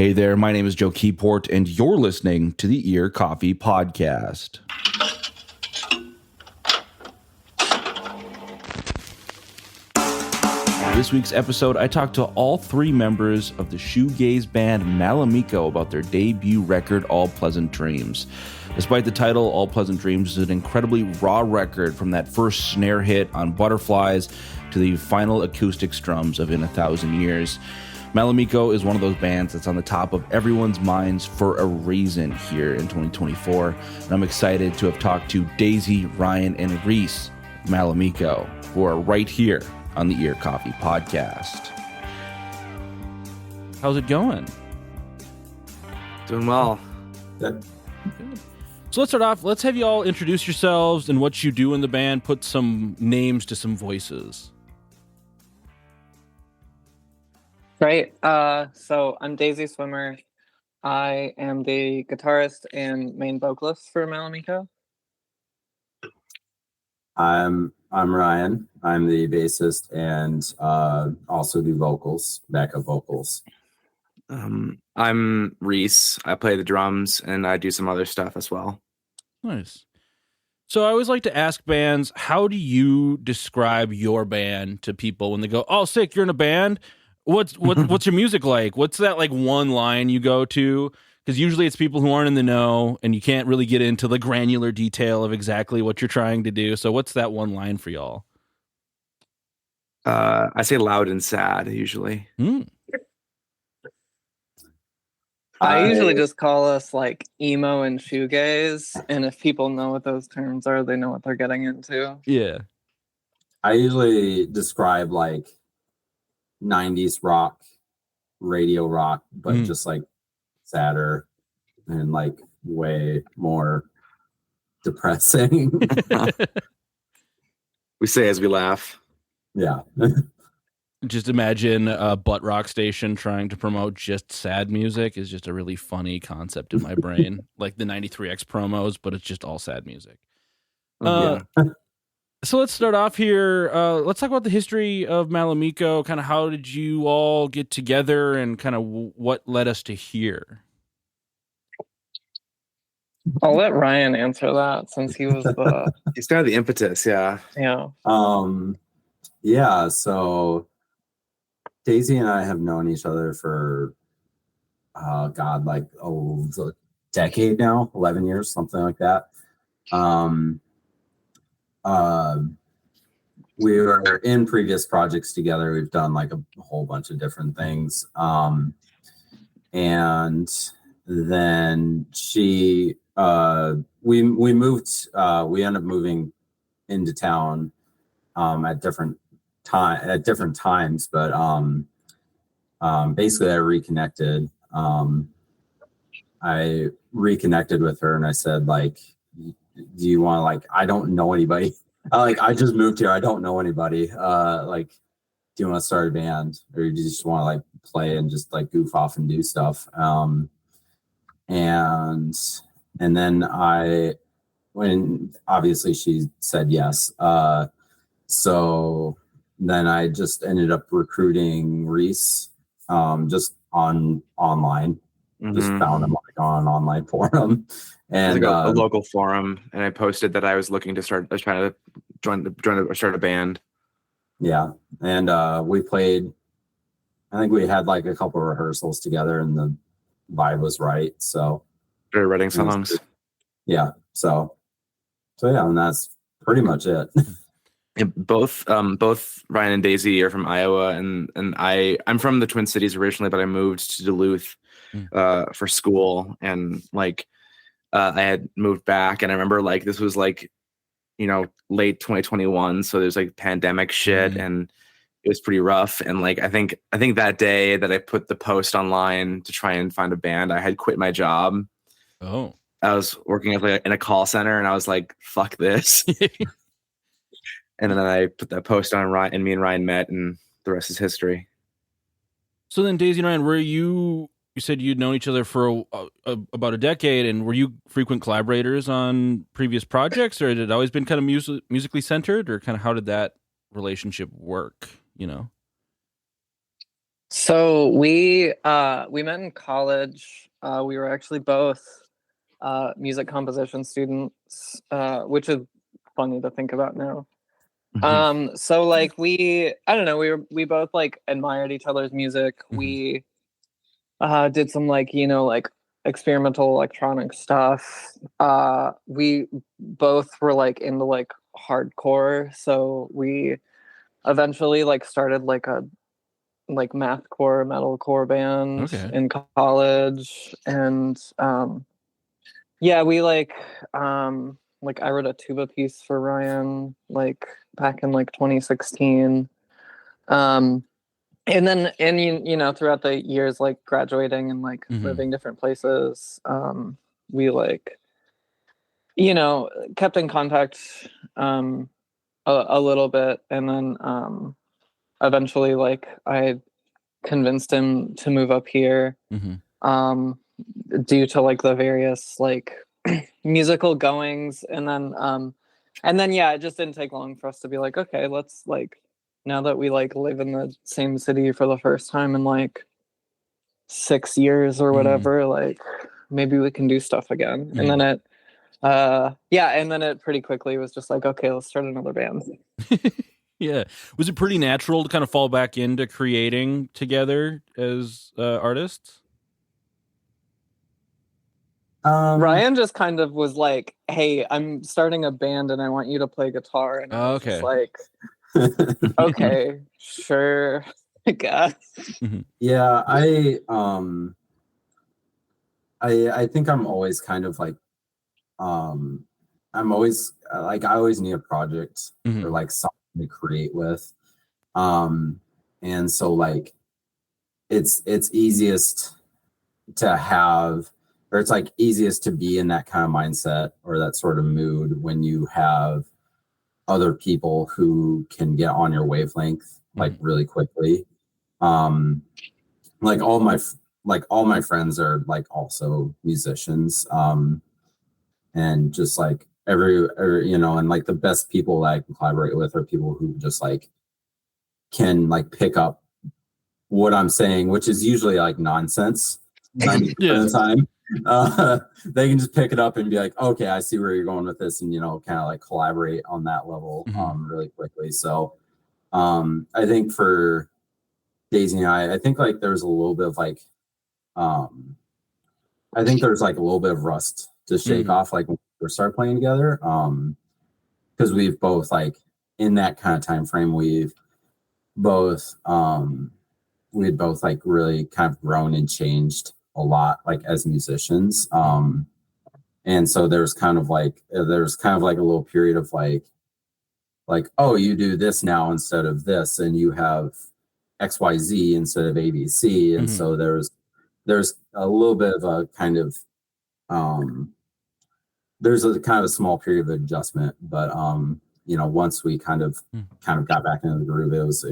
Hey there, my name is Joe Keyport, and you're listening to the Ear Coffee Podcast. This week's episode, I talked to all three members of the shoegaze band Malamiko about their debut record, All Pleasant Dreams. Despite the title, All Pleasant Dreams is an incredibly raw record, from that first snare hit on Butterflies to the final acoustic strums of In a Thousand Years. Malamiko is one of those bands that's on the top of everyone's minds for a reason here in 2024. And I'm excited to have talked to Daisy, Ryan, and Reese Malamiko, who are right here on the Ear Coffee Podcast. How's it going? Doing well. Good. So let's start off. Let's have you all introduce yourselves and what you do in the band. Put some names to some voices. Great. So I'm Daisy Swimmer. I am the guitarist and main vocalist for Malamiko. I'm Ryan. I'm the bassist and also do vocals, backup vocals. I'm Reese. I play the drums and I do some other stuff as well. Nice. So I always like to ask bands, how do you describe your band to people when they go, "Oh, sick, you're in a band"? What's your music like? What's that like one line you go to? Because usually it's people who aren't in the know and you can't really get into the granular detail of exactly what you're trying to do. So what's that one line for y'all? I say loud and sad usually. I usually just call us like emo and shoegaze, and if people know what those terms are, they know what they're getting into. Yeah. I usually describe like 90s rock, radio rock, but just like sadder and like way more depressing. We say as we laugh. Yeah. Just imagine a butt rock station trying to promote just sad music is just a really funny concept in my brain. Like the 93X promos, but it's just all sad music. So let's start off here. Let's talk about the history of Malamiko. Kind of how did you all get together and kind of what led us to here? I'll let Ryan answer that since he was the He's kind of the impetus, yeah. Yeah, so Daisy and I have known each other for a decade now, 11 years, something like that. We were in previous projects together. We've done like a whole bunch of different things. And then we ended up moving into town at different times, but basically I reconnected. I reconnected with her and I said, like, do you want to, like, I don't know anybody. I just moved here. I don't know anybody. Like, do you want to start a band, or do you just want to like play and just like goof off and do stuff? And then when obviously she said yes. So then I just ended up recruiting Reese, just online. Just found him like on an online forum, and like a local forum. And I posted that I was trying to start a band. Yeah, and we played. I think we had like a couple of rehearsals together, and the vibe was right. So started writing songs. Yeah. So yeah, and that's pretty much it. Yeah, both Ryan and Daisy are from Iowa, and I'm from the Twin Cities originally, but I moved to Duluth for school, and like I had moved back, and I remember like this was like, you know, late 2021, so there's like pandemic shit, and it was pretty rough. And like I think that day that I put the post online to try and find a band, I had quit my job. Oh, I was working in a call center, and I was like, fuck this. And then I put that post on Ryan, and me and Ryan met, and the rest is history. So then, Daisy and Ryan, were you said you'd known each other for about a decade, and were you frequent collaborators on previous projects, or had it always been kind of musically centered, or kind of how did that relationship work, you know? So we met in college. We were actually both music composition students, which is funny to think about now. So like I don't know, we both like admired each other's music. We did some like, like experimental electronic stuff. We both were like into like hardcore, so we eventually like started like a like mathcore metalcore band in college. And yeah, we like I wrote a tuba piece for Ryan like back in like 2016. And then throughout the years like graduating and like living different places, we like kept in contact a little bit. And then eventually like I convinced him to move up here, due to like the various like musical goings. And then yeah, it just didn't take long for us to be like, okay, let's like, now that we like live in the same city for the first time in like 6 years or whatever, like maybe we can do stuff again. And then it pretty quickly was just like, okay, let's start another band. Yeah. Was it pretty natural to kind of fall back into creating together as artists? Ryan just kind of was like, hey, I'm starting a band and I want you to play guitar. And I was just like, okay, sure, I guess. Yeah, I think I'm always kind of like, I'm always like, I always need a project or like something to create with. And so like, it's easiest to have, or it's like easiest to be in that kind of mindset or that sort of mood when you have other people who can get on your wavelength like really quickly. Like all my friends are like also musicians, and just like every and like the best people that I can collaborate with are people who just like can like pick up what I'm saying, which is usually like nonsense 90% of the time. They can just pick it up and be like, okay, I see where you're going with this, and kind of like collaborate on that level really quickly. So I think for Daisy and I think like there's a little bit of like I think there's like a little bit of rust to shake off like when we start playing together, because we've both like in that kind of time frame we've both like really kind of grown and changed a lot like as musicians, and so there's kind of like a little period of like oh, you do this now instead of this, and you have XYZ instead of ABC, and so there's a little bit of a kind of there's a kind of a small period of adjustment, but once we kind of got back into the groove, it was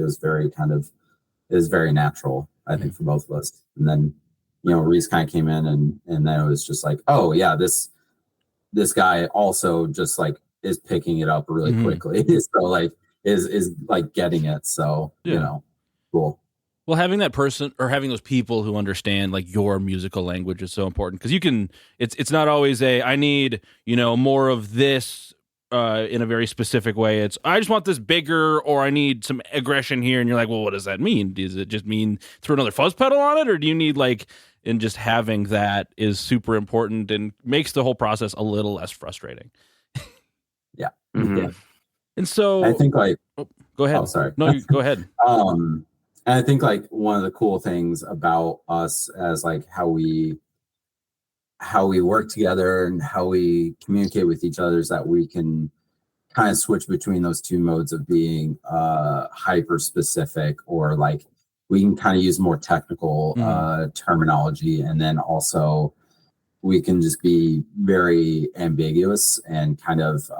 very natural, I think, for both of us. And then Reese kind of came in, and then it was just like, oh yeah, this guy also just like is picking it up really quickly, so like is like getting it, so cool. Well, having that person or having those people who understand like your musical language is so important, because it's not always I need more of this in a very specific way. It's I just want this bigger, or I need some aggression here, and you're like, well, what does that mean? Does it just mean throw another fuzz pedal on it, or do you need like, and just having that is super important and makes the whole process a little less frustrating. Yeah. And so I think like go ahead. Oh, sorry. No, you go ahead. And I think like one of the cool things about us as like how we work together and how we communicate with each other is that we can kind of switch between those two modes of being hyper specific, or like we can kind of use more technical terminology, and then also we can just be very ambiguous and kind of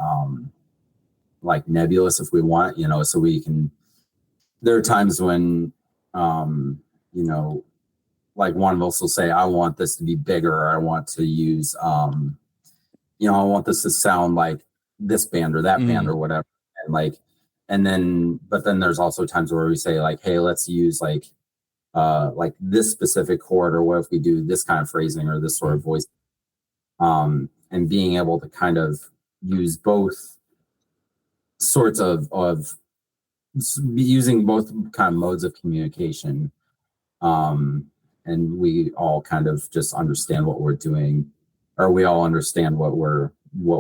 like nebulous if we want, so we can. There are times when, like one of us will say, I want this to be bigger, or I want to use, I want this to sound like this band or that band or whatever. And like, but then there's also times where we say like, hey, let's use like like this specific chord, or what if we do this kind of phrasing or this sort of voice, and being able to kind of use both sorts of using both kind of modes of communication, and we all kind of just understand what we're doing, or we all understand what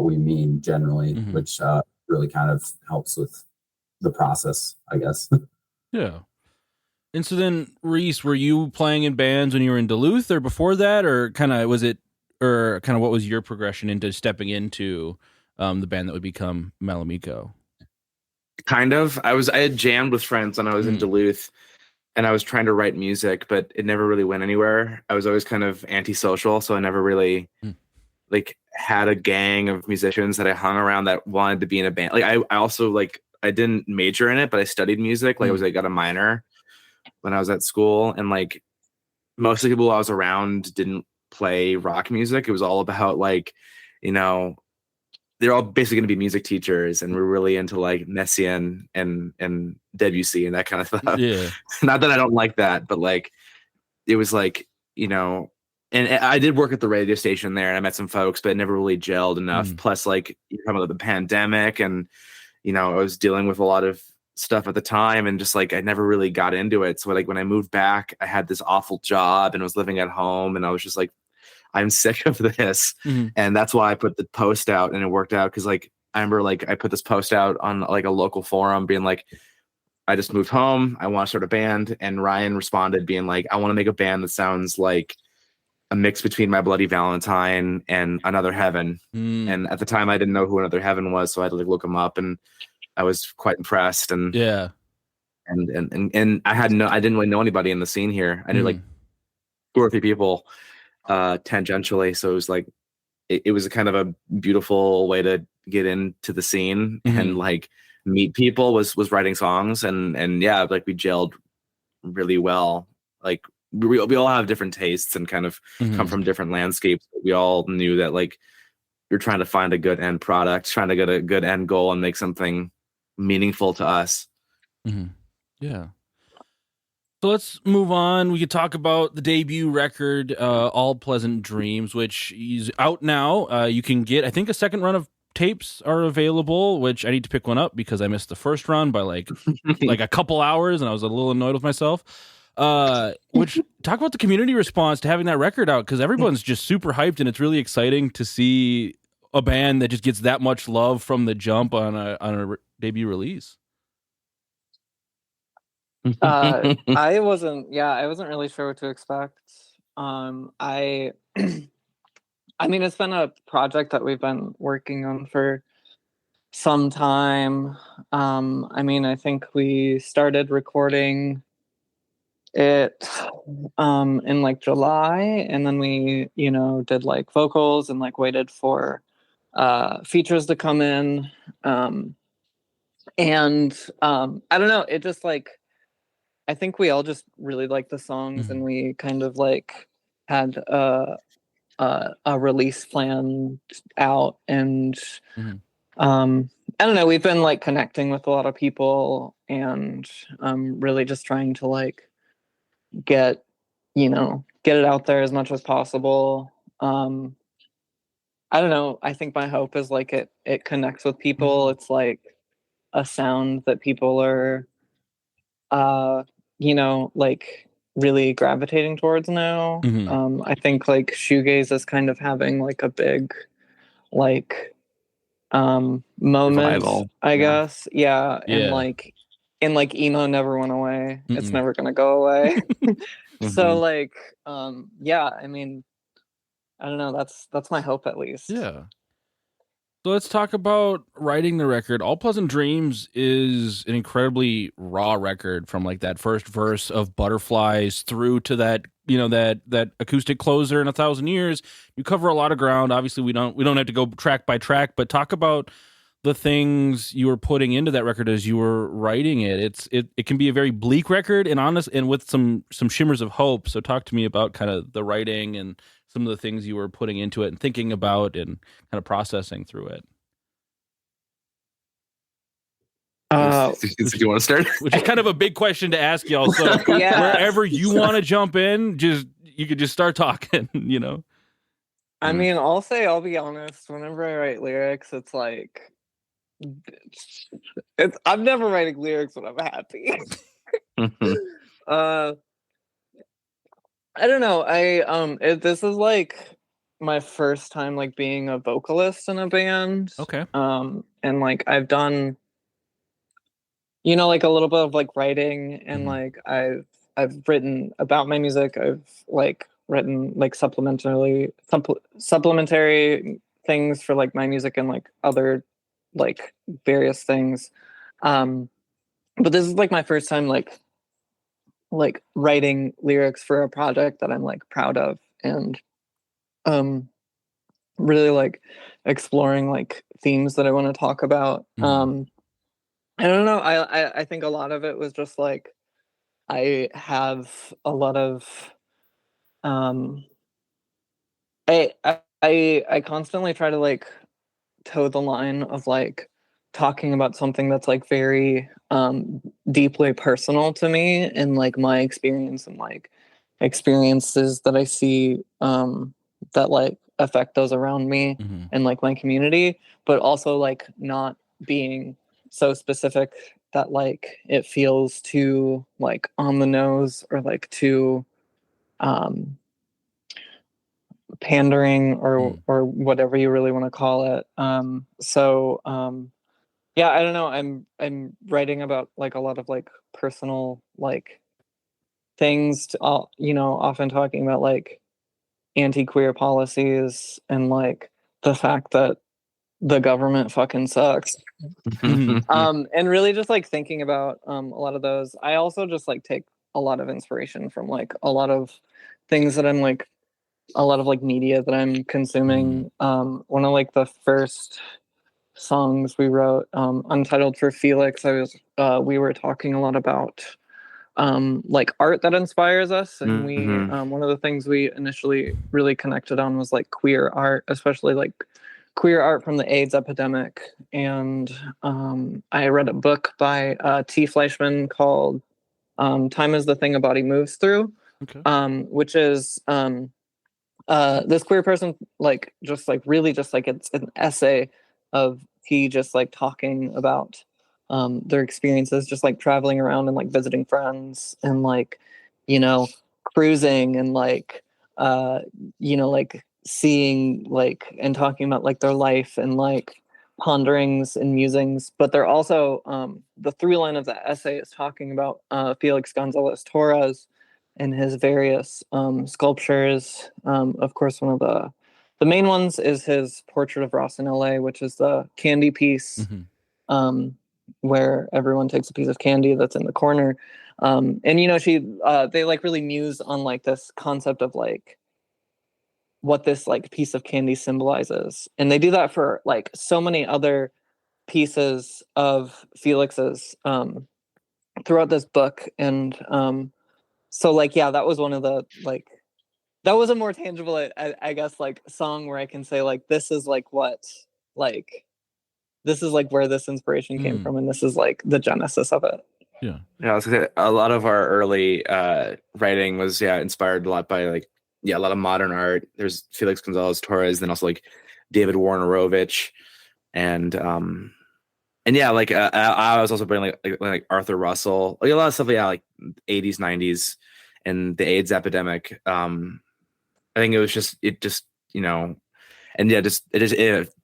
we mean generally, which really kind of helps with the process, I guess. Yeah. And so then, Reese, were you playing in bands when you were in Duluth or before that, or kind of what was your progression into stepping into the band that would become Malamiko? Kind of. I had jammed with friends when I was in Duluth, and I was trying to write music, but it never really went anywhere. I was always kind of antisocial, so I never really like had a gang of musicians that I hung around that wanted to be in a band. Like I also like I didn't major in it, but I studied music. Like I got a minor when I was at school, and like most of the people I was around didn't play rock music. It was all about like, you know, they're all basically going to be music teachers, and we're really into like Messiaen and Debussy and that kind of stuff. Yeah. Not that I don't like that, but like it was like, you know, and I did work at the radio station there, and I met some folks, but it never really gelled enough. Plus, like you're talking about the pandemic, and you know, I was dealing with a lot of stuff at the time, and just like I never really got into it. So like when I moved back, I had this awful job and was living at home, and I was just like, I'm sick of this. And that's why I put the post out, and it worked out. Cause like, I remember like I put this post out on like a local forum being like, I just moved home. I want to start a band. And Ryan responded being like, I want to make a band that sounds like a mix between My Bloody Valentine and Another Heaven. And at the time I didn't know who Another Heaven was. So I had to like look him up, and I was quite impressed. And yeah. And I didn't really know anybody in the scene here. I knew like 2 or 3 people tangentially. So it was like, it was a kind of a beautiful way to get into the scene and like meet people was writing songs. And yeah, like we gelled really well. Like we all have different tastes and kind of come from different landscapes. We all knew that like you're trying to find a good end product, trying to get a good end goal and make something meaningful to us. Yeah. So let's move on. We could talk about the debut record, All Pleasant Dreams, which is out now. You can get, I think, a second run of tapes are available, which I need to pick one up because I missed the first run by like a couple hours, and I was a little annoyed with myself. Which talk about the community response to having that record out, because everyone's just super hyped, and it's really exciting to see a band that just gets that much love from the jump on a debut release. I wasn't really sure what to expect. I mean, it's been a project that we've been working on for some time. I mean, I think we started recording it in like July, and then we, you know, did like vocals and like waited for features to come in. And I don't know, it just like, I think we all just really liked the songs, and we kind of like had a release plan out, and I don't know, we've been like connecting with a lot of people, and really just trying to like get it out there as much as possible. I don't know, I think my hope is like it connects with people. It's like a sound that people are like really gravitating towards now. I think like shoegaze is kind of having like a big like moment, Revival. I guess. Yeah. And like emo never went away. It's never gonna go away. So like yeah, I mean, I don't know, that's my hope at least. Yeah. So let's talk about writing the record. All Pleasant Dreams is an incredibly raw record, from like that first verse of Butterflies through to that, you know, that acoustic closer in 1,000 Years. You cover a lot of ground. Obviously, we don't have to go track by track, but talk about the things you were putting into that record as you were writing it. It can be a very bleak record and honest, and with some shimmers of hope. So talk to me about kind of the writing and some of the things you were putting into it and thinking about and kind of processing through it. Do you want to start? Which is kind of a big question to ask y'all. So Yeah. wherever you want to jump in, you could just start talking, you know? I mean, I'll be honest, whenever I write lyrics, it's like I'm never writing lyrics when I'm happy. I don't know. This is like my first time like being a vocalist in a band. Okay. And like I've done like a little bit of like writing, and like I've written about my music. I've like written like supplementary things for like my music and like other like various things. But this is like my first time like writing lyrics for a project that I'm like proud of, and really like exploring like themes that I want to talk about. I don't know. I think a lot of it was just like I have a lot of I constantly try to like toe the line of like talking about something that's like very deeply personal to me, and like my experience and like experiences that I see that like affect those around me and like my community, but also like not being so specific that like it feels too like on the nose or like too pandering or whatever you really want to call it. Yeah, I don't know. I'm writing about like a lot of like personal like things to all, often talking about like anti-queer policies and like the fact that the government fucking sucks. And really just like thinking about a lot of those. I also just like take a lot of inspiration from like a lot of things that I'm like a lot of like media that I'm consuming. One of like the first songs we wrote, Untitled for Felix, we were talking a lot about like art that inspires us, and we one of the things we initially really connected on was like queer art, especially like queer art from the AIDS epidemic. And I read a book by T. Fleischman called Time is the Thing a Body Moves Through, which is this queer person like just like really just like it's an essay of he just like talking about their experiences just like traveling around and like visiting friends and like cruising and like like seeing like and talking about like their life and like ponderings and musings. But they're also the through line of that essay is talking about Felix Gonzalez Torres and his various sculptures. Of course, one of the main ones is his portrait of Ross in LA, which is the candy piece, where everyone takes a piece of candy that's in the corner. And they like really muse on like this concept of like what this like piece of candy symbolizes, and they do that for like so many other pieces of Felix's throughout this book. And so like yeah, that was one of the like that was a more tangible I guess like song where I can say like this is like what like this is like where this inspiration came from, and this is like the genesis of it. Yeah, I was gonna say, a lot of our early writing was inspired a lot by like a lot of modern art. There's Felix Gonzalez Torres, then also like David Warnerovich, and like I was also bringing like Arthur Russell, like a lot of stuff, like 80s, 90s, and the AIDS epidemic. I think it just and a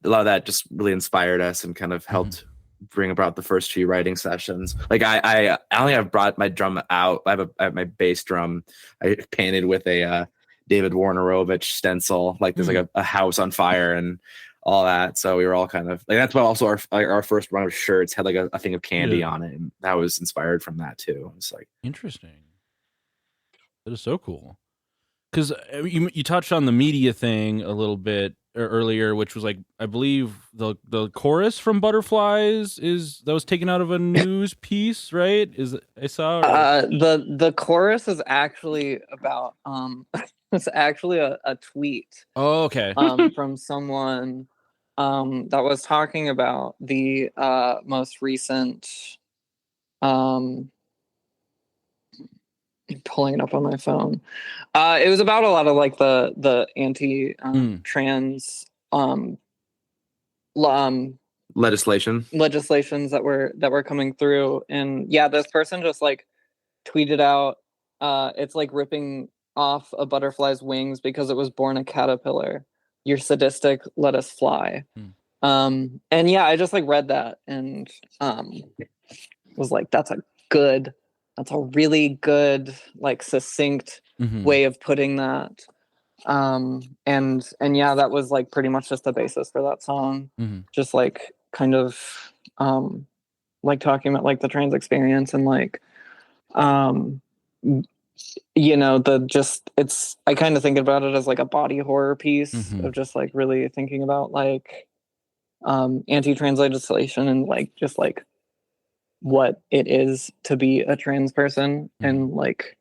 lot of that just really inspired us and kind of helped bring about the first few writing sessions. Like I only have brought my drum out. I have my bass drum. I painted with a David Warnerovich stencil. Like there's like a house on fire and all that. So we were all kind of like, that's why also our first run of shirts had like a thing of candy on it, and that was inspired from that too. It's like interesting. That is so cool. Because you touched on the media thing a little bit earlier, which was like, I believe the chorus from Butterflies that was taken out of a news piece, right? I saw the chorus is actually about it's actually a tweet. Oh, okay. From someone that was talking about the most recent. I'm pulling it up on my phone. It was about a lot of like the anti trans legislations that were coming through, and yeah, this person just like tweeted out, it's like ripping off a butterfly's wings because it was born a caterpillar. You're sadistic, let us fly. And yeah, I just like read that and was like, that's a really good, like succinct way of putting that. And yeah, that was like pretty much just the basis for that song. Just like kind of like talking about like the trans experience and like you know, I kind of think about it as like a body horror piece of just like really thinking about like anti-trans legislation and like just like what it is to be a trans person and like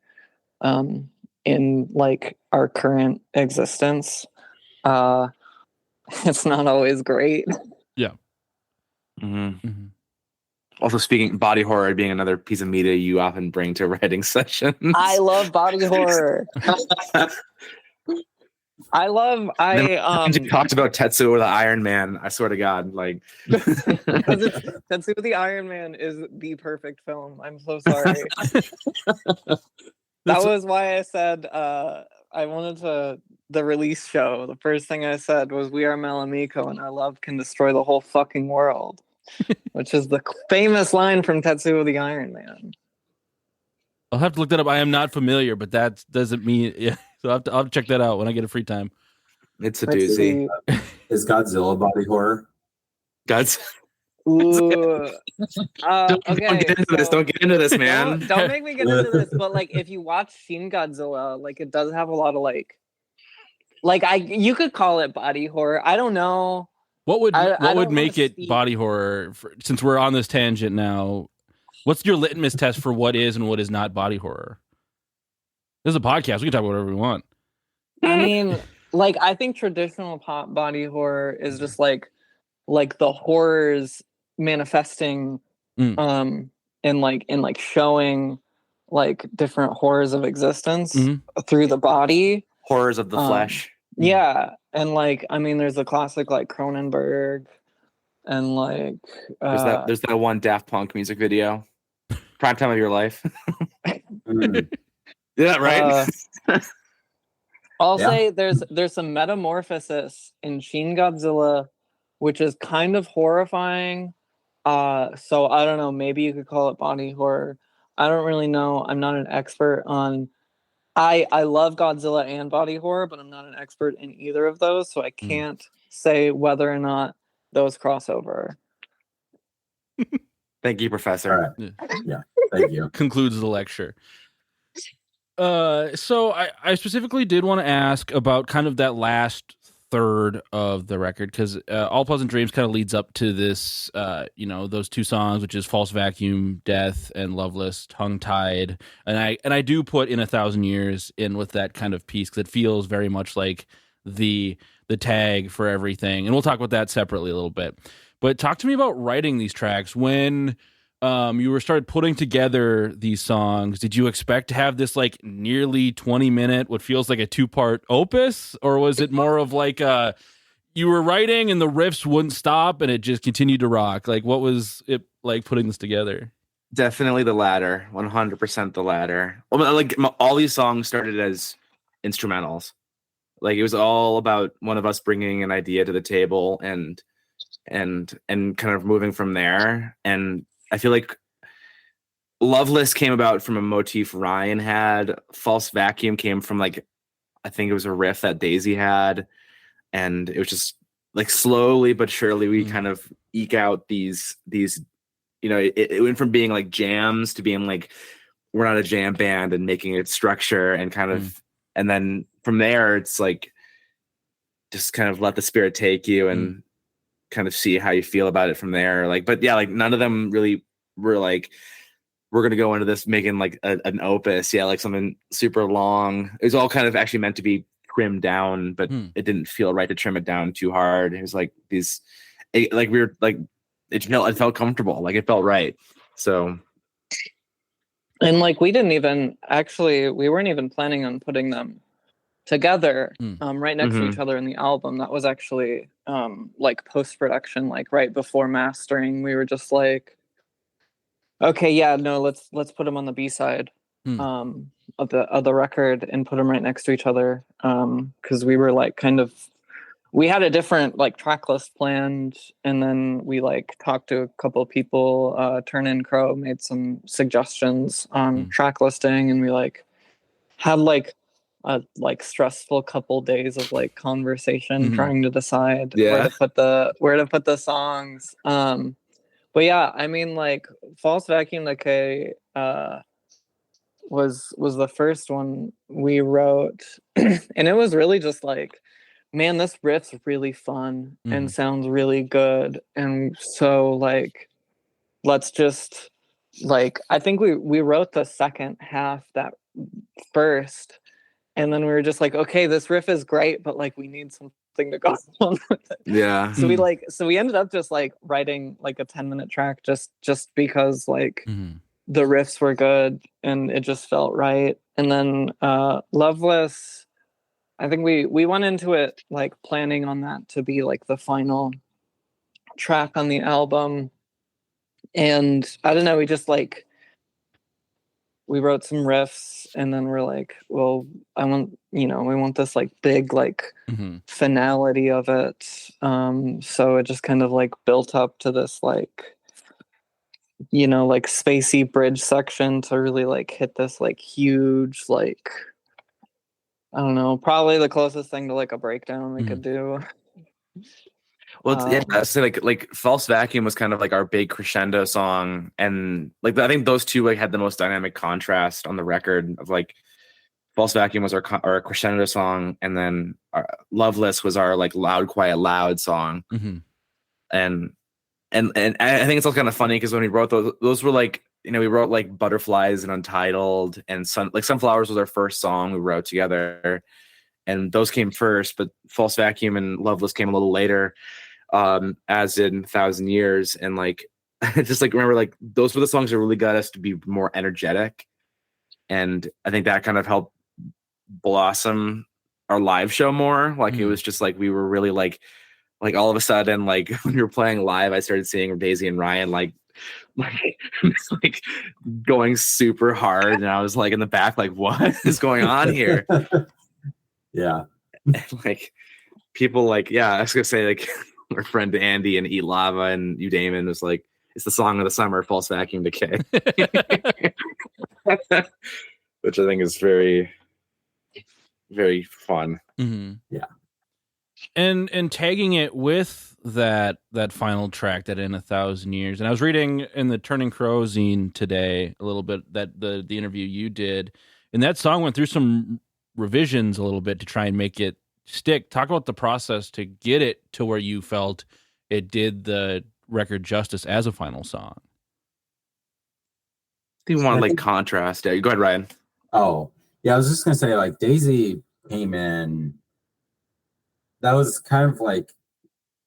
in like our current existence. It's not always great. Yeah. Also, speaking body horror being another piece of media you often bring to writing sessions. I love body horror. You talked about Tetsuo the Iron Man. I swear to God, like Tetsuo the Iron Man is the perfect film. I'm so sorry. That was why I said I wanted the release show. The first thing I said was, "We are Malamiko, and our love can destroy the whole fucking world," which is the famous line from Tetsuo the Iron Man. I'll have to look that up. I am not familiar, but that doesn't mean So I'll have to check that out when I get a free time. It's a doozy. Is Godzilla body horror? Ooh. Don't get into this. Don't get into this, man. Don't make me get into this. But like, if you watch Shin Godzilla, like it does have a lot of like you could call it body horror. I don't know. What would make it body horror? Since we're on this tangent now, what's your litmus test for what is and what is not body horror? This is a podcast. We can talk about whatever we want. I mean, like, I think traditional pop body horror is just like the horrors manifesting in like showing like different horrors of existence through the body. Horrors of the flesh. Yeah. And like, I mean, there's a classic like Cronenberg and like there's that one Daft Punk music video. Prime time of your life. Yeah, right. I'll say there's some metamorphosis in Shin Godzilla, which is kind of horrifying. So I don't know, maybe you could call it body horror. I don't really know. I'm not an expert on. I love Godzilla and body horror, but I'm not an expert in either of those, so I can't say whether or not those cross over. Thank you, Professor. Right. Yeah, thank you. Concludes the lecture. So I specifically did want to ask about kind of that last third of the record, because All Pleasant Dreams kind of leads up to this, those two songs, which is False Vacuum, Death, and Loveless, Tongue Tied. And I do put In 1,000 Years in with that kind of piece, because it feels very much like the tag for everything. And we'll talk about that separately a little bit. But talk to me about writing these tracks. When you started putting together these songs, did you expect to have this like nearly 20-minute, what feels like a 2-part opus? Or was it more of like you were writing and the riffs wouldn't stop and it just continued to rock? Like, what was it like putting this together? Definitely the latter. 100% the latter. Like all these songs started as instrumentals. Like it was all about one of us bringing an idea to the table and kind of moving from there. And I feel like Loveless came about from a motif Ryan had. False Vacuum came from I think it was a riff that Daisy had. And it was just like slowly but surely we kind of eke out these, it went from being like jams to being like, we're not a jam band, and making it structure and kind of, and then from there, it's like, just kind of let the spirit take you and kind of see how you feel about it from there. But yeah, none of them really were like, we're going to go into this making like an opus. Yeah. Like something super long. It was all kind of actually meant to be trimmed down, but it didn't feel right to trim it down too hard. It was like like we were like it felt comfortable, like it felt right. So, and like we weren't even planning on putting them together right next to each other in the album. That was actually like post-production, like right before mastering. We were just like, okay, yeah, no, let's put them on the B-side of the record and put them right next to each other, because we were like we had a different like track list planned, and then we like talked to a couple of people. Turn In Crow made some suggestions on track listing, and we like had like a like stressful couple days of like conversation trying to decide where to put the songs. But yeah, I mean, like False Vacuum Decay was the first one we wrote, and it was really just like, man, this riff's really fun and sounds really good, and so like let's just like, I think we wrote the second half that first, and then we were just like, okay, this riff is great, but like we need something to go on with it. Yeah. So we ended up just like writing like a 10-minute track just because like the riffs were good and it just felt right. And then Loveless, I think we went into it like planning on that to be like the final track on the album. And I don't know, we just like, we wrote some riffs and then we're like, well, we want this like big like finality of it. So it just kind of like built up to this like, like spacey bridge section to really like hit this like huge, like, I don't know, probably the closest thing to like a breakdown we could do. Well, I say like False Vacuum was kind of like our big crescendo song, and like I think those two like had the most dynamic contrast on the record. Of like False Vacuum was our crescendo song, and then Loveless was our like loud, quiet, loud song. And I think it's also kind of funny because when we wrote those were like, we wrote like Butterflies and Untitled, and Sunflowers was our first song we wrote together, and those came first, but False Vacuum and Loveless came a little later. As in 1,000 Years, and like just like remember like those were the songs that really got us to be more energetic, and I think that kind of helped blossom our live show more. Like it was just like we were really like all of a sudden, like when we were playing live, I started seeing Daisy and Ryan like going super hard, and I was like in the back like, what is going on here? Yeah. And, like people like, I was gonna say like our friend Andy and Eat Lava and you Damon was like, it's the song of the summer, False Vacuum Decay. Which I think is very, very fun. Yeah. And tagging it with that final track, that In 1,000 Years. And I was reading in the Turning Crow zine today a little bit that the interview you did, and that song went through some revisions a little bit to try and make it stick. Talk about the process to get it to where you felt it did the record justice as a final song. Do you want like contrast? Yeah, go ahead, Ryan. Oh, yeah, I was just gonna say like Daisy came in. That was kind of like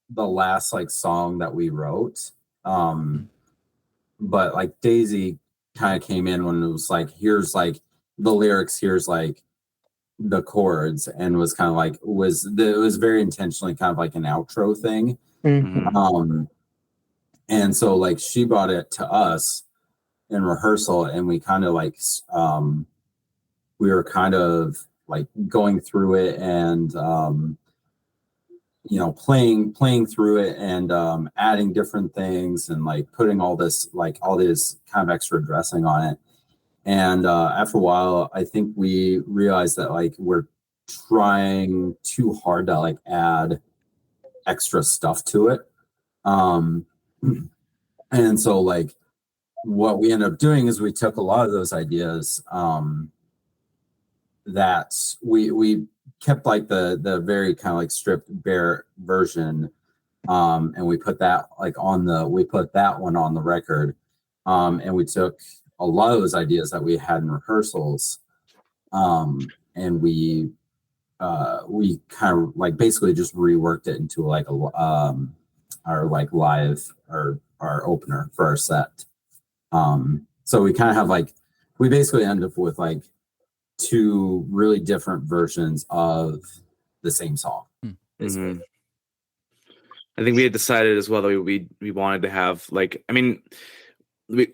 the last like song that we wrote. But like Daisy kind of came in when it was like, here's like the lyrics, here's like the chords, and was kind of like it was very intentionally kind of like an outro thing. And so like she brought it to us in rehearsal, and we kind of like we were kind of like going through it and playing through it and adding different things and like putting all this kind of extra dressing on it. And after a while, I think we realized that like we're trying too hard to like add extra stuff to it. And so like what we ended up doing is we took a lot of those ideas that we kept like the very kind of like stripped bare version, and we put that one on the record, and we took a lot of those ideas that we had in rehearsals, and we we kind of like basically just reworked it into like our like live or our opener for our set. So we kind of have like, we basically end up with like two really different versions of the same song. Mm-hmm. I think we had decided as well that we wanted to have like, I mean, I think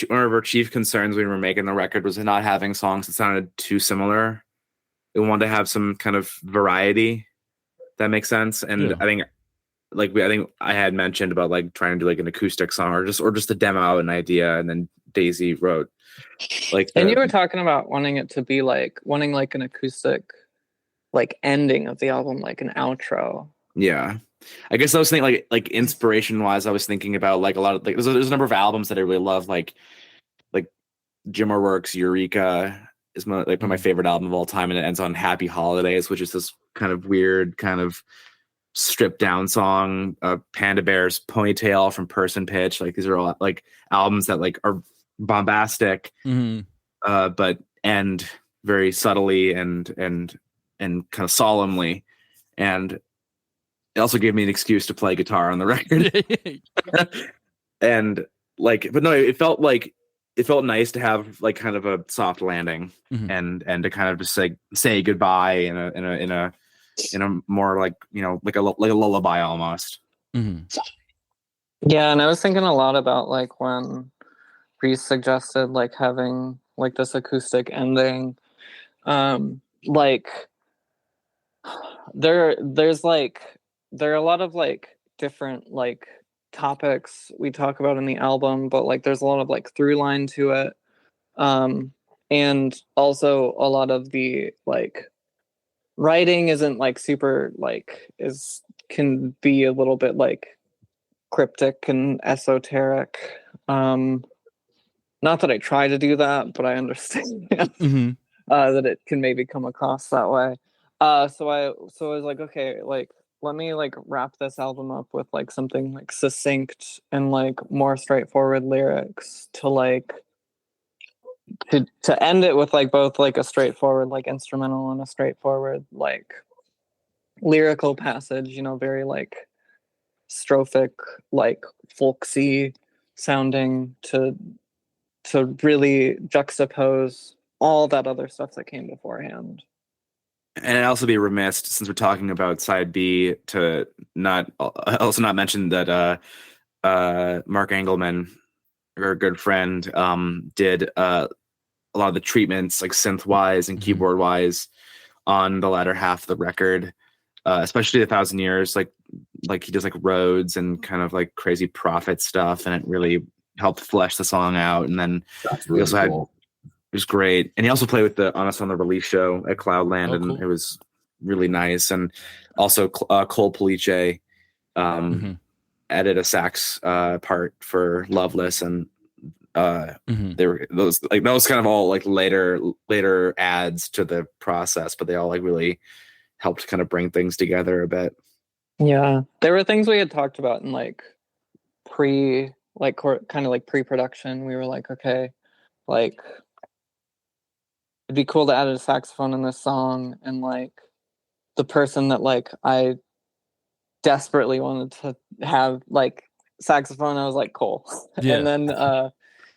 one of our chief concerns when we were making the record was not having songs that sounded too similar. We wanted to have some kind of variety. If that makes sense. And Yeah. I think I had mentioned about like trying to do like an acoustic song or just a demo out an idea, and then Daisy wrote like. And you were talking about wanting it to be like an acoustic, like ending of the album, like an outro. Yeah, I guess I was thinking like inspiration wise, I was thinking about like a lot of like there's a number of albums that I really love, like Jim O'Rourke's Eureka is one of my favorite album of all time, and it ends on Happy Holidays, which is this kind of weird kind of stripped down song. Panda Bear's Ponytail from Person Pitch, like these are all like albums that like are bombastic, but end very subtly and kind of solemnly, and it also gave me an excuse to play guitar on the record. And like, but no, it felt nice to have like kind of a soft landing, and to kind of just say goodbye in a more like, you know, like a lullaby almost. Yeah, and I was thinking a lot about like when Reese suggested like having like this acoustic ending, like there are a lot of like different like topics we talk about in the album, but like there's a lot of like through line to it, and also a lot of the like writing isn't like super like can be a little bit like cryptic and esoteric. Not that I try to do that, but I understand that it can maybe come across that way. So I was like, okay, like let me like wrap this album up with like something like succinct and like more straightforward lyrics to like to end it with like both like a straightforward like instrumental and a straightforward like lyrical passage, you know, very like strophic, like folksy sounding to really juxtapose all that other stuff that came beforehand. And I'd also be remiss, since we're talking about side B, to not mention that Mark Engelman, our good friend, did a lot of the treatments like synth wise and keyboard wise on the latter half of the record, especially 1,000 Years. Like he does like Rhodes and kind of like Crazy Prophet stuff, and it really helped flesh the song out. And then That's really cool. It was great. And he also played with on us on the release show at Cloudland, and it was really nice. And also Cole Police added a sax part for Loveless, and they were those kind of all like later adds to the process, but they all like really helped kind of bring things together a bit. Yeah, there were things we had talked about in like kind of like pre-production. We were like, okay, like it'd be cool to add a saxophone in this song, and like the person that like I desperately wanted to have like saxophone, I was like, Cole. Yeah. And then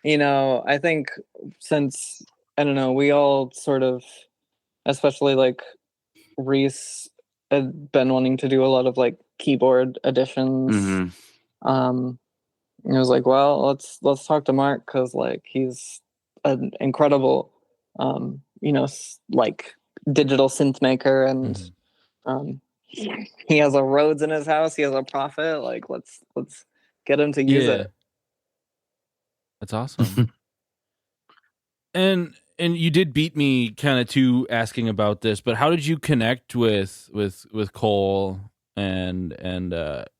you know, I think since I don't know, we all sort of, especially like Reese had been wanting to do a lot of like keyboard additions. I was like, well, let's talk to Mark, because like he's an incredible you know, like digital synth maker, and he has a Rhodes in his house, he has a Prophet, like let's get him to use it. That's awesome. And you did beat me kind of to asking about this, but how did you connect with Cole and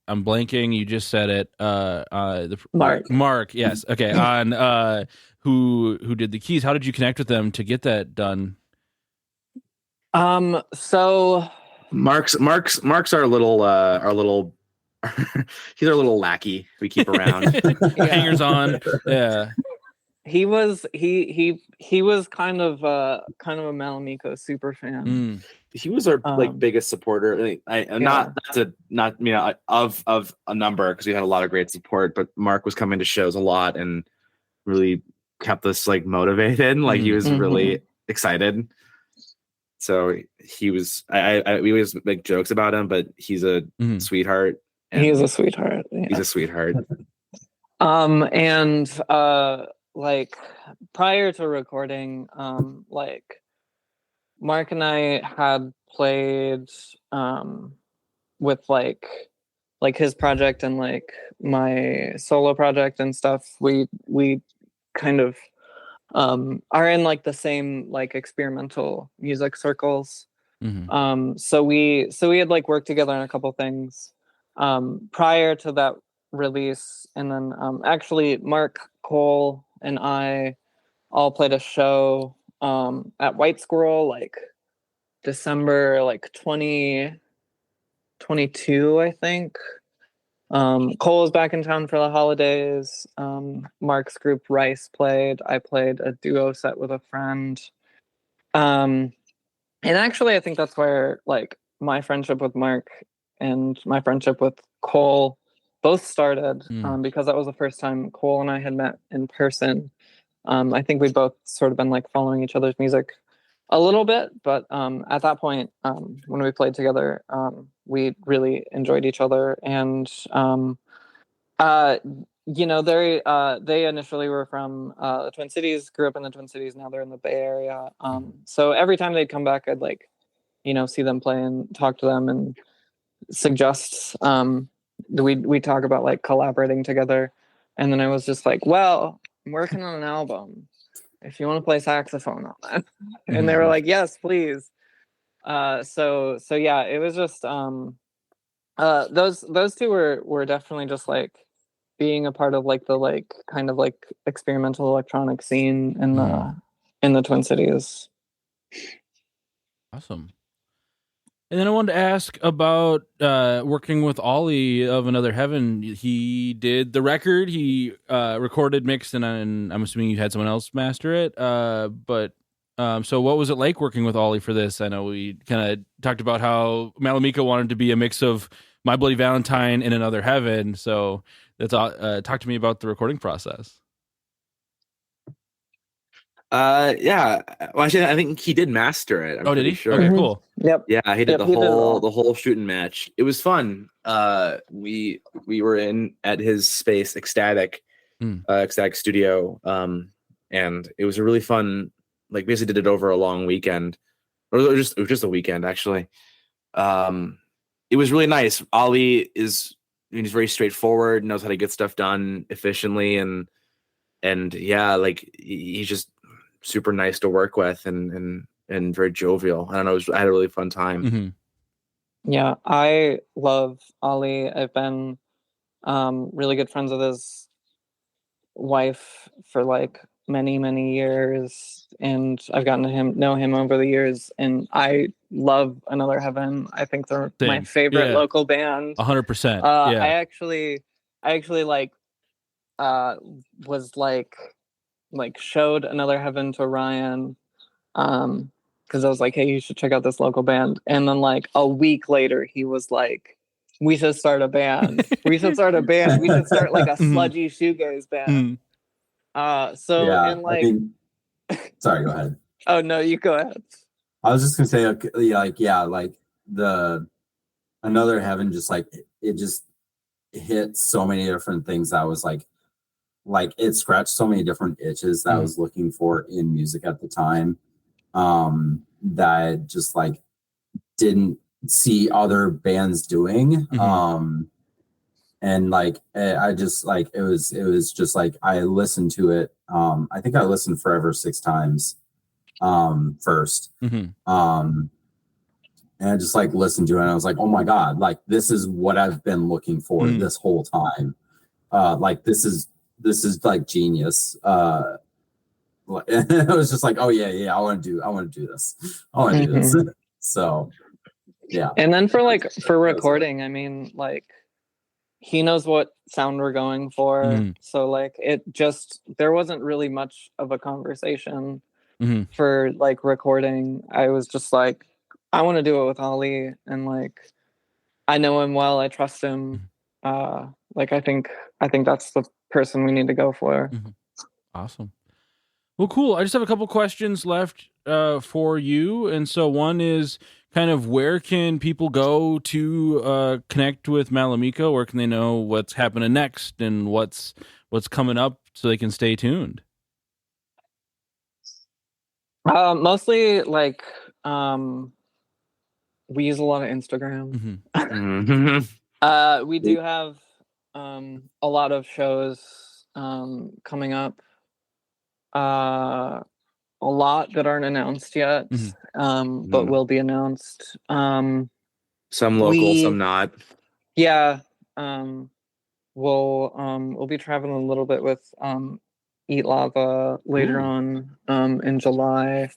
I'm blanking, you just said it, Mark, yes, okay, on who did the keys. How did you connect with them to get that done? So Mark's our little he's our little lackey we keep around. Hangers on. Yeah. he was kind of a Malamiko super fan. He was our biggest supporter. Of a number, because we had a lot of great support, but Mark was coming to shows a lot and really kept us like motivated. Like he was really excited. So he was. We always make jokes about him, but he's a sweetheart. He is a sweetheart. Yeah. He's a sweetheart. And like prior to recording, like Mark and I had played with like his project and like my solo project and stuff. We kind of are in like the same like experimental music circles. So we had like worked together on a couple things prior to that release, and then actually Mark, Cole, and I all played a show at White Squirrel like December like 2022, I think. Cole was back in town for the holidays. Mark's group Rice played. I played a duo set with a friend. And actually I think that's where like my friendship with Mark and my friendship with Cole both started, because that was the first time Cole and I had met in person. I think we'd both sort of been like following each other's music a little bit, but at that point, when we played together, we really enjoyed each other. And you know, they initially were from the Twin Cities, grew up in the Twin Cities. Now they're in the Bay Area. So every time they'd come back, I'd like, you know, see them play and talk to them and suggest. We talk about like collaborating together, and then I was just like, well, I'm working on an album. If you want to play saxophone on that. And they were like, yes, please. So yeah, it was just those two were definitely just like being a part of like the like kind of like experimental electronic scene in the Twin Cities. Awesome. And then I wanted to ask about working with Ollie of Another Heaven. He did the record. He recorded, mixed, and I'm assuming you had someone else master it. But so what was it like working with Ollie for this? I know we kind of talked about how Malamiko wanted to be a mix of My Bloody Valentine and Another Heaven. So that's talk to me about the recording process. Yeah. Well, actually, I think he did master it. I'm did he? sure. Okay, cool. Yep. Yeah, he did the whole shooting match. It was fun. We were at his space, Ecstatic Studio, and it was a really fun. Like, basically did it over a long weekend, or it was just a weekend actually. It was really nice. Ollie he's very straightforward, knows how to get stuff done efficiently, and yeah, like he's just super nice to work with and very jovial. I don't know. I had a really fun time. Yeah, I love Ollie. I've been really good friends with his wife for like many years, and I've gotten to know him over the years, and I love Another Heaven. I think they're my favorite local band. 100%. Yeah. I actually like was like showed Another Heaven to Ryan, because I was like, hey, you should check out this local band. And then like a week later, he was like, we should start a band. We should start like a sludgy shoegaze band. So yeah, and like, sorry, go ahead. Oh no, you go ahead. I was just gonna say, like the Another Heaven, just like it just hit so many different things. That was like it scratched so many different itches that I was looking for in music at the time, that I just like didn't see other bands doing. And like I just like it was just like I listened to it. I think I listened Forever 6 times first. And I just like listened to it and I was like, oh my God, like this is what I've been looking for this whole time. Like this is like genius. It was just like, oh yeah, I want to do this. I want to do this. So yeah. And then for recording, I mean, like he knows what sound we're going for. Mhm. So like there wasn't really much of a conversation Mhm. for like recording. I was just like, I want to do it with Ollie, and like I know him well, I trust him. Like I think that's the person we need to go for. Awesome. Well, cool. I just have a couple questions left for you. And so one is kind of where can people go to connect with Malamiko? Where can they know what's happening next and what's coming up so they can stay tuned? Mostly like we use a lot of Instagram. Mhm. We do have a lot of shows coming up. A lot that aren't announced yet, but will be announced. Some local, some not. Yeah. We'll be traveling a little bit with Eat Lava later on in July.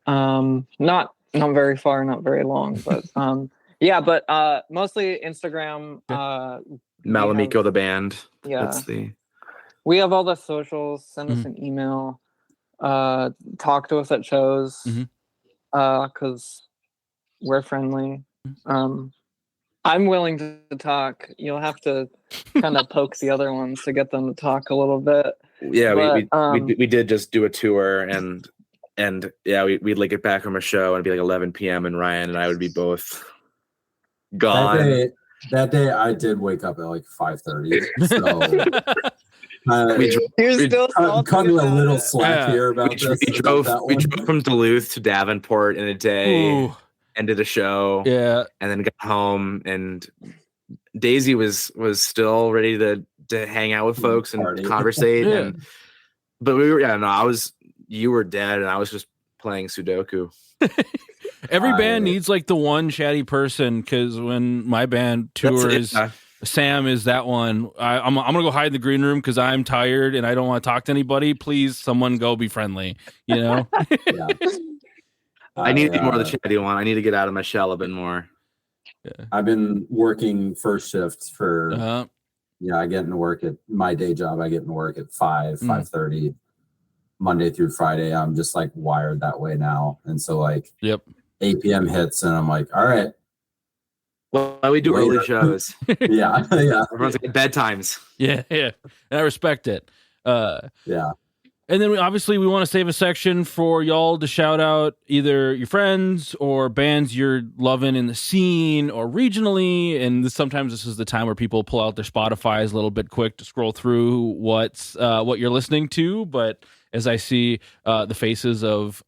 Not very far, not very long, but yeah, but mostly Instagram. Malamiko the band. Yeah. That's We have all the socials. Send us an email. Talk to us at shows. Because we're friendly. I'm willing to talk. You'll have to kind of poke the other ones to get them to talk a little bit. Yeah, but, we did just do a tour, and yeah, we'd like get back from a show and it'd be like 11 p.m. and Ryan and I would be both gone. That day I did wake up at like 5:30. So you're still cutting a little slack here about this. We drove from Duluth to Davenport in a day. Ooh. And did a show, yeah, and then got home, and Daisy was still ready to hang out with folks and conversate. Yeah. But you were dead, and I was just playing Sudoku. Every band needs like the one chatty person, because when my band tours, Sam is that one. I'm gonna go hide in the green room because I'm tired and I don't want to talk to anybody. Please, someone go be friendly. You know. Yeah. I need to be more of the chatty one. I need to get out of my shell a bit more. Yeah. I've been working first shift for I get into work at my day job. I get into work at 5:30 Monday through Friday. I'm just like wired that way now. And so like 8 p.m. hits and I'm like, all right. Well, we do early shows. Yeah. Everyone's like bedtimes. Yeah. And I respect it. Yeah. And then we want to save a section for y'all to shout out either your friends or bands you're loving in the scene or regionally. And sometimes this is the time where people pull out their Spotify's a little bit quick to scroll through what you're listening to. But as I see the faces of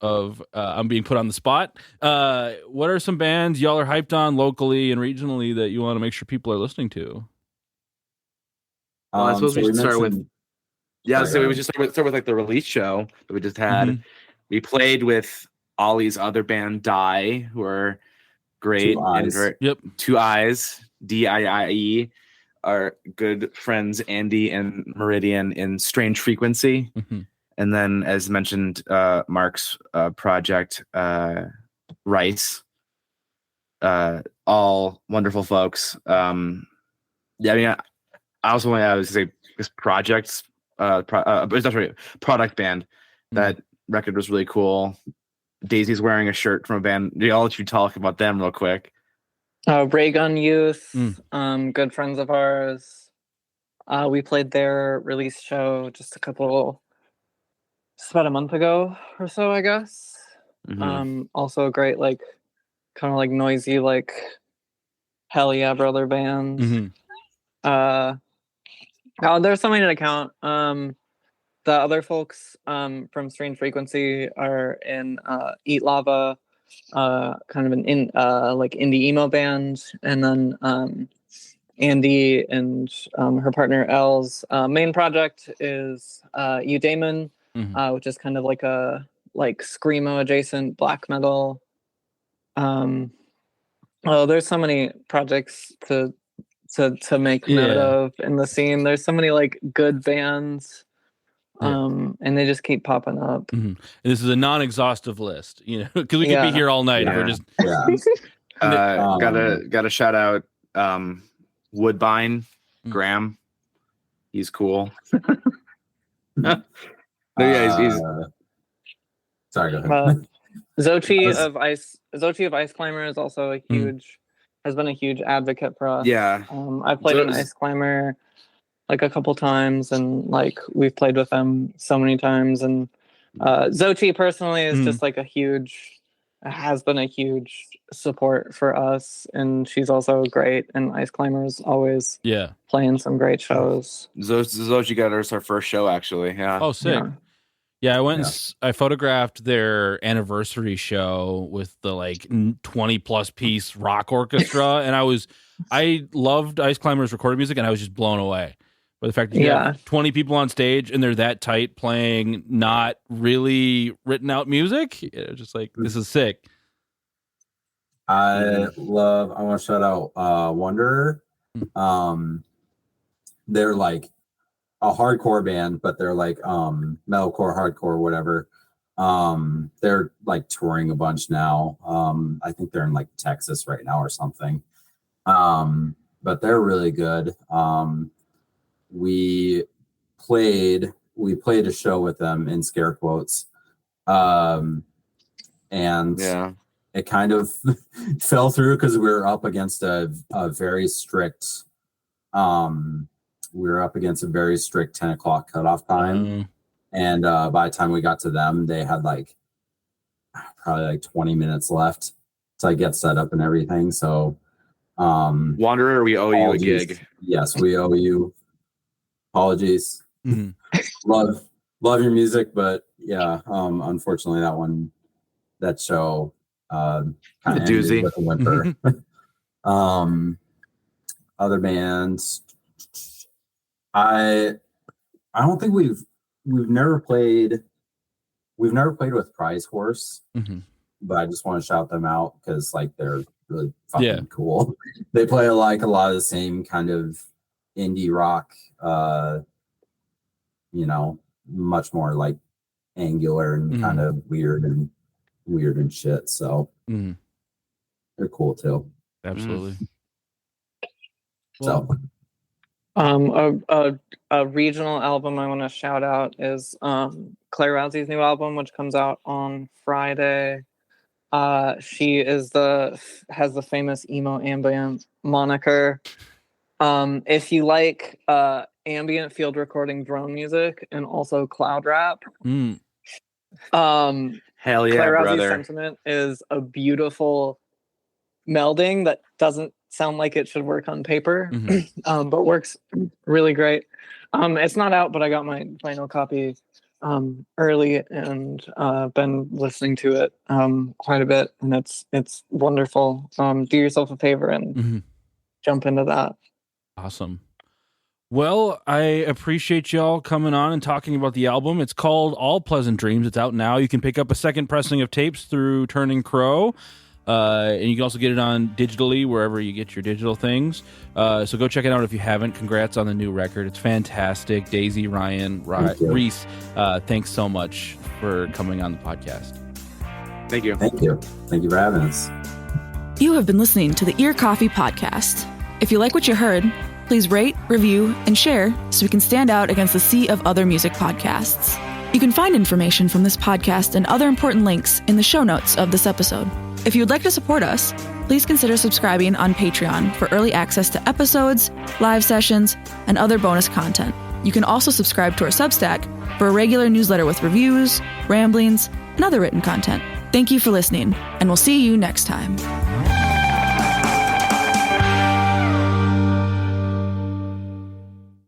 I'm being put on the spot, what are some bands y'all are hyped on locally and regionally that you want to make sure people are listening to? Well, I suppose we should start with. Yeah, so we would just start with like the release show that we just had. We played with Ollie's other band, Die, who are great. Two Eyes, DIIE, our good friends Andy and Meridian in Strange Frequency. And then, as mentioned, Mark's project, Rice. All wonderful folks. I also want to say this project's product band. That record was really cool. Daisy's wearing a shirt from a band. I'll let you talk about them real quick. Ray Gun Youth, good friends of ours. We played their release show just about a month ago or so, I guess. Also a great, like, kind of like noisy, like, hell yeah brother band. There's so many to count. The other folks from Strange Frequency are in Eat Lava, kind of an like indie emo band, and then Andy and her partner Elle's main project is Eudaemon, which is kind of like a screamo adjacent black metal. There's so many projects to make note of in the scene. There's so many like good bands. And they just keep popping up. And this is a non-exhaustive list, because we could be here all night. We're just gotta shout out Woodbine. Graham. He's cool. No, yeah, he's sorry, go ahead. Xochi of Ice Climber is also a huge, has been a huge advocate for us. Yeah. I've played an Ice Climber like a couple times, and like we've played with them so many times. And Xochi personally is just like has been a huge support for us, and she's also great. And Ice Climber's always playing some great shows. Xochi got us our first show, actually. Yeah. Oh, sick. Yeah, I went and I photographed their anniversary show with the like 20 plus piece rock orchestra, and I loved Ice Climber's recorded music, and I was just blown away by the fact that you have 20 people on stage and they're that tight playing not really written out music. It was just like, this is sick. I want to shout out Wanderer. They're like a hardcore band, but they're like metalcore, hardcore, whatever. They're like touring a bunch now. I think they're in like Texas right now or something. But they're really good. We played a show with them in scare quotes. And it kind of fell through because we were up against a very strict 10 o'clock cutoff time. And by the time we got to them, they had like probably like 20 minutes left to get set up and everything. So Wanderer, we owe you a gig. Yes, we owe you. Apologies. Love your music, but yeah, unfortunately that show kind of doozy with a whimper. Other bands, I don't think we've never played with Prize Horse, but I just want to shout them out because like they're really fucking cool. They play like a lot of the same kind of indie rock, much more like angular and kind of weird and shit. So they're cool too. Absolutely. So a regional album I want to shout out is Claire Rousey's new album, which comes out on Friday. She has the famous emo ambient moniker. If you like ambient field recording drone music and also cloud rap, hell yeah, Claire Rousey's brother. Sentiment is a beautiful melding that doesn't sound like it should work on paper, but works really great. It's not out, but I got my final copy early and been listening to it quite a bit, and it's wonderful. Do yourself a favor and jump into that. Awesome. Well, I appreciate y'all coming on and talking about the album. It's called All Pleasant Dreams. It's out now. You can pick up a second pressing of tapes through Turning Crow. And you can also get it on digitally wherever you get your digital things. So go check it out if you haven't. Congrats on the new record. It's fantastic. Daisy, Ryan, Reese, thanks so much for coming on the podcast. Thank you. Thank you. Thank you for having us. You have been listening to the Ear Coffee Podcast. If you like what you heard, please rate, review, and share so we can stand out against the sea of other music podcasts. You can find information from this podcast and other important links in the show notes of this episode. If you would like to support us, please consider subscribing on Patreon for early access to episodes, live sessions, and other bonus content. You can also subscribe to our Substack for a regular newsletter with reviews, ramblings, and other written content. Thank you for listening, and we'll see you next time.